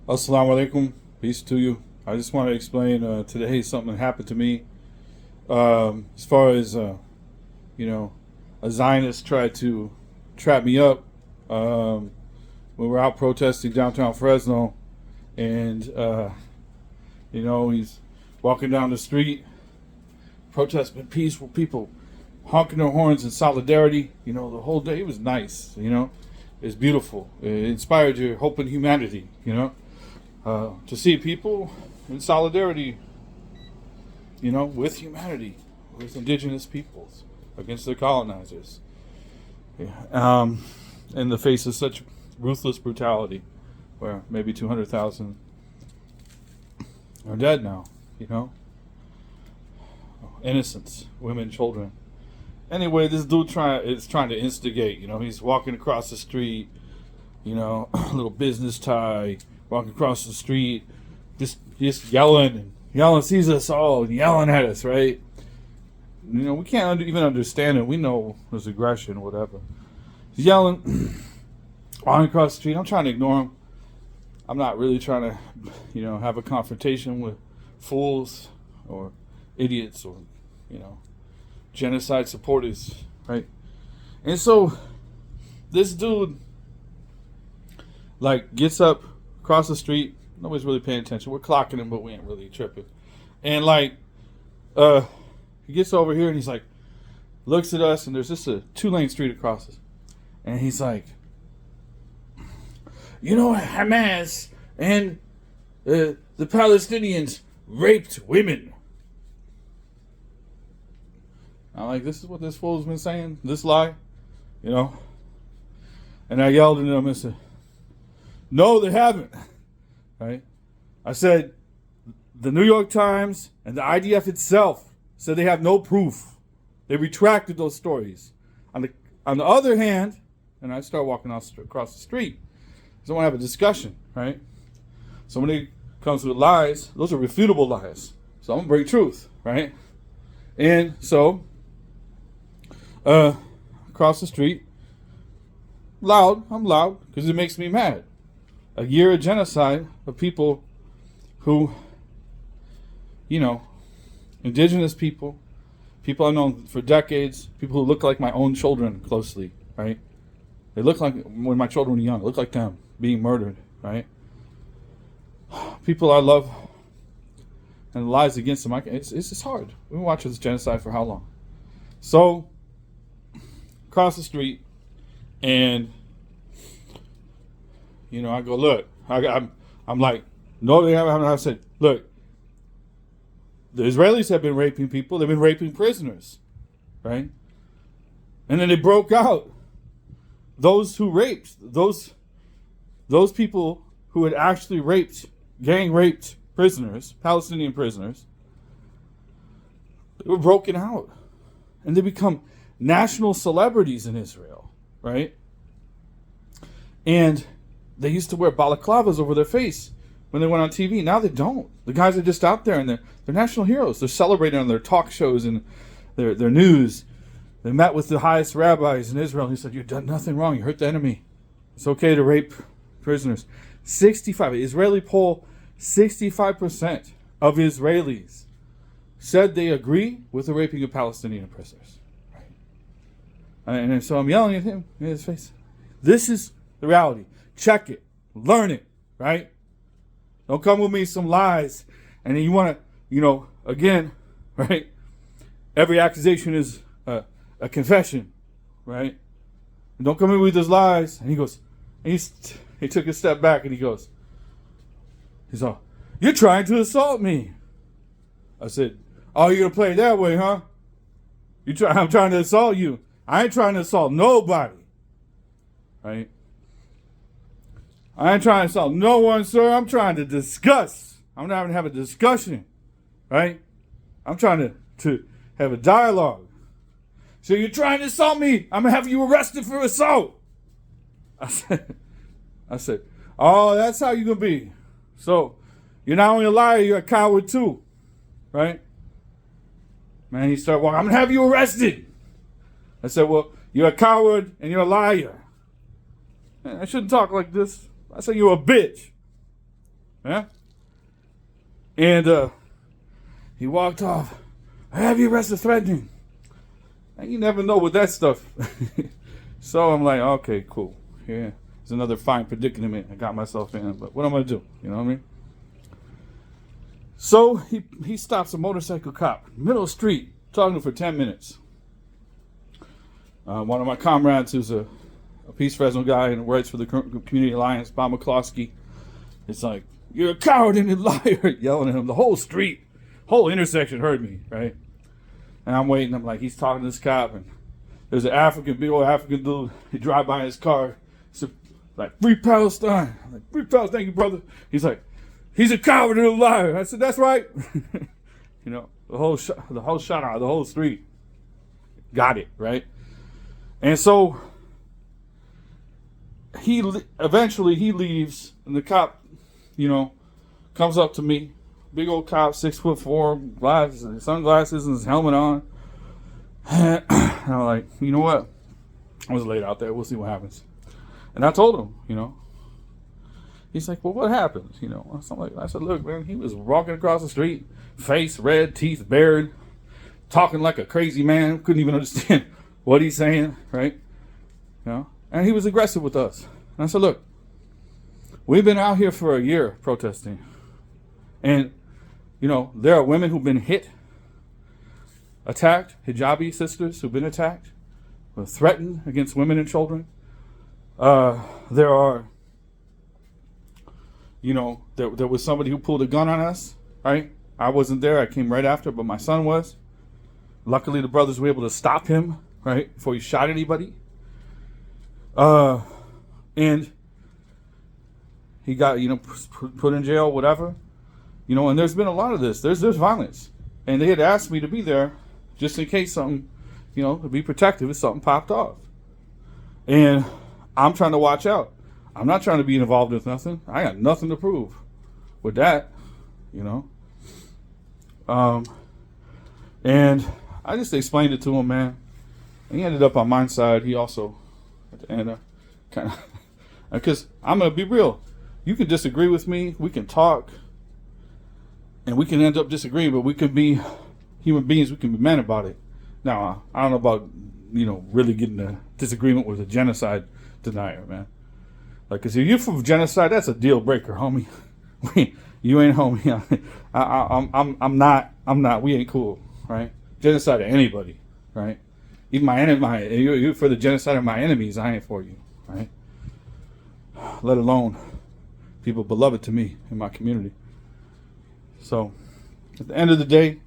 Assalamu alaikum. Peace to you. I just want to explain today something happened to me. As far as, you know, a Zionist tried to trap me up when we were out protesting downtown Fresno. And, he's walking down the street, protesting peaceful people, honking their horns in solidarity. The whole day it was nice, It's beautiful. It inspired your hope in humanity. To see people in solidarity, with humanity, with indigenous peoples against their colonizers, in the face of such ruthless brutality, where maybe 200,000 are dead now, innocents, women, children. Anyway, this dude is trying to instigate. He's walking across the street, a little business tie, walking across the street, just yelling, sees us all, and yelling at us, right? We can't even understand it. We know there's aggression, whatever. He's yelling, walking across the street. I'm trying to ignore him. I'm not really trying to, have a confrontation with fools or idiots or, genocide supporters, right? And so this dude, gets up across the street. Nobody's really paying attention. We're clocking him, but we ain't really tripping. And he gets over here and he's looks at us, and there's just a 2-lane street across us. And he's like, Hamas and the Palestinians raped women. I'm like, this is what this fool's been saying? This lie? And I yelled at him and said, no, they haven't. Right? I said, the New York Times and the IDF itself said they have no proof. They retracted those stories. On the other hand, and I start walking across the street, so I want to have a discussion, right? So when it comes with lies, those are refutable lies. So I'm going to bring truth, right? And so, across the street, I'm loud because it makes me mad. A year of genocide of people who, indigenous people I've known for decades, people who look like my own children closely, right? They look like, when my children were young, look like them being murdered, right? People I love, and the lies against them, it's just hard. We've been watching this genocide for how long? So, across the street, and I go, look, I'm like, no, they haven't. I said, look, the Israelis have been raping people. They've been raping prisoners, right? And then they broke out. Those who raped, those people who had actually gang raped prisoners, Palestinian prisoners, they were broken out. And they become national celebrities in Israel, right? And they used to wear balaclavas over their face when they went on TV. Now they don't. The guys are just out there, and they're national heroes. They're celebrated on their talk shows and their news. They met with the highest rabbis in Israel. He said, you've done nothing wrong. You hurt the enemy. It's okay to rape prisoners. 65, Israeli poll, 65% of Israelis said they agree with the raping of Palestinian prisoners. Right? And so I'm yelling at him in his face. This is the reality. Check it. Learn it. Right? Don't come with me some lies. And then you want to, again, right? Every accusation is a confession. Right? And don't come in with those lies. And he goes, and he took a step back and he's all, you're trying to assault me. I said, oh, you're going to play it that way, huh? I'm trying to assault you. I ain't trying to assault nobody. Right? I ain't trying to assault no one, sir. I'm trying to discuss. I'm not having to have a discussion. Right? I'm trying to have a dialogue. So you're trying to assault me. I'm going to have you arrested for assault. I said, oh, that's how you're going to be. So you're not only a liar, you're a coward too. Right? Man, he started walking. I'm going to have you arrested. I said, well, you're a coward and you're a liar. Man, I shouldn't talk like this. I said, you're a bitch. Yeah? And he walked off. I have you arrested threatening. And you never know with that stuff. So I'm like, okay, cool. Yeah. It's another fine predicament I got myself in. But what am I going to do? You know what I mean? So he stops a motorcycle cop, middle of the street, talking to him for 10 minutes. One of my comrades, who's a Peace Fresno guy and writes for the Community Alliance, Bob McCloskey, it's like, you're a coward and a liar, yelling at him. The whole street, whole intersection heard me, right? And I'm waiting. I'm like, he's talking to this cop, and there's an big old African dude. He drive by in his car. He's like, free Palestine. I'm like, free Palestine, thank you, brother. He's like, he's a coward and a liar. I said, that's right. You know, the whole shot out of the whole street. Got it, right? And so eventually he leaves, and the cop, you know, comes up to me. Big old cop, 6'4", glasses, sunglasses, and his helmet on. And I'm like, you know what? I was laid out there. We'll see what happens. And I told him, you know. He's like, well, what happened? You know, I said, look, man, he was walking across the street, face red, teeth bared, talking like a crazy man. Couldn't even understand what he's saying, right? You know, and he was aggressive with us. And I said, look, we've been out here for a year protesting. And, you know, there are women who've been hit, attacked, hijabi sisters who've been attacked, threatened against women and children. There are, you know, there was somebody who pulled a gun on us, right? I wasn't there. I came right after, but my son was. Luckily, the brothers were able to stop him, right, before he shot anybody. And he got, you know, put in jail, whatever. You know, and there's been a lot of this. There's violence. And they had asked me to be there just in case something, you know, to be protective if something popped off. And I'm trying to watch out. I'm not trying to be involved with nothing. I got nothing to prove with that, you know. And I just explained it to him, man. And he ended up on my side. He also, at the end, kind of, because I'm going to be real. You can disagree with me. We can talk. And we can end up disagreeing, but we can be human beings. We can be men about it. Now, I don't know about, you know, really getting a disagreement with a genocide denier, man. Like, cause if you're for genocide, that's a deal breaker, homie. You ain't homie. I'm not. We ain't cool, right? Genocide of anybody, right? Even my enemy. You for the genocide of my enemies, I ain't for you, right? Let alone people beloved to me in my community. So, at the end of the day,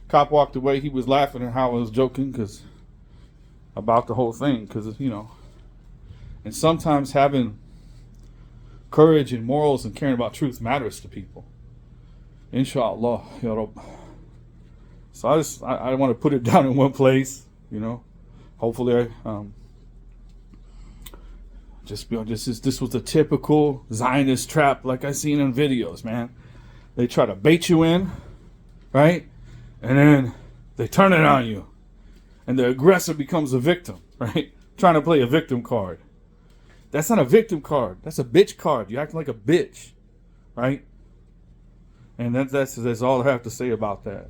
cop walked away. He was laughing at how I was joking about the whole thing. Because, you know, and sometimes having courage and morals and caring about truth matters to people. Inshallah. Ya Rabb. So I want to put it down in one place, you know. Hopefully, this was a typical Zionist trap like I seen in videos, man. They try to bait you in, right? And then they turn it on you. And the aggressor becomes a victim, right? Trying to play a victim card. That's not a victim card. That's a bitch card. You act like a bitch, right? And that's all I have to say about that.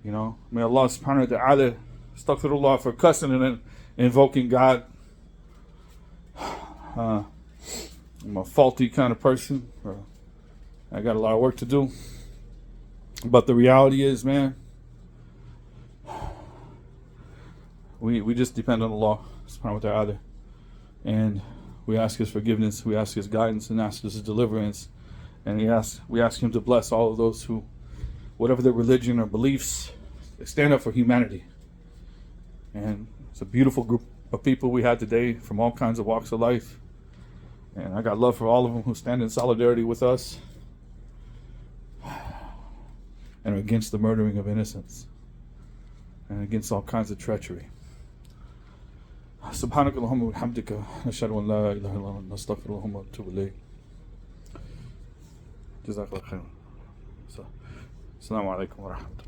You know, may Allah subhanahu wa ta'ala, astaghfirullah for cussing and then invoking God. I'm a faulty kind of person. I got a lot of work to do. But the reality is, man, we just depend on Allah subhanahu wa ta'ala. And we ask His forgiveness, we ask His guidance, and ask His deliverance. And we ask Him to bless all of those who, whatever their religion or beliefs, they stand up for humanity. And it's a beautiful group of people we had today from all kinds of walks of life. And I got love for all of them who stand in solidarity with us and are against the murdering of innocents and against all kinds of treachery. سبحانك اللهم وبحمدك نشهد أن لا إله إلا أنت نستغفرك ونتوب إليك. جزاك الله خيرا. السلام عليكم ورحمة الله.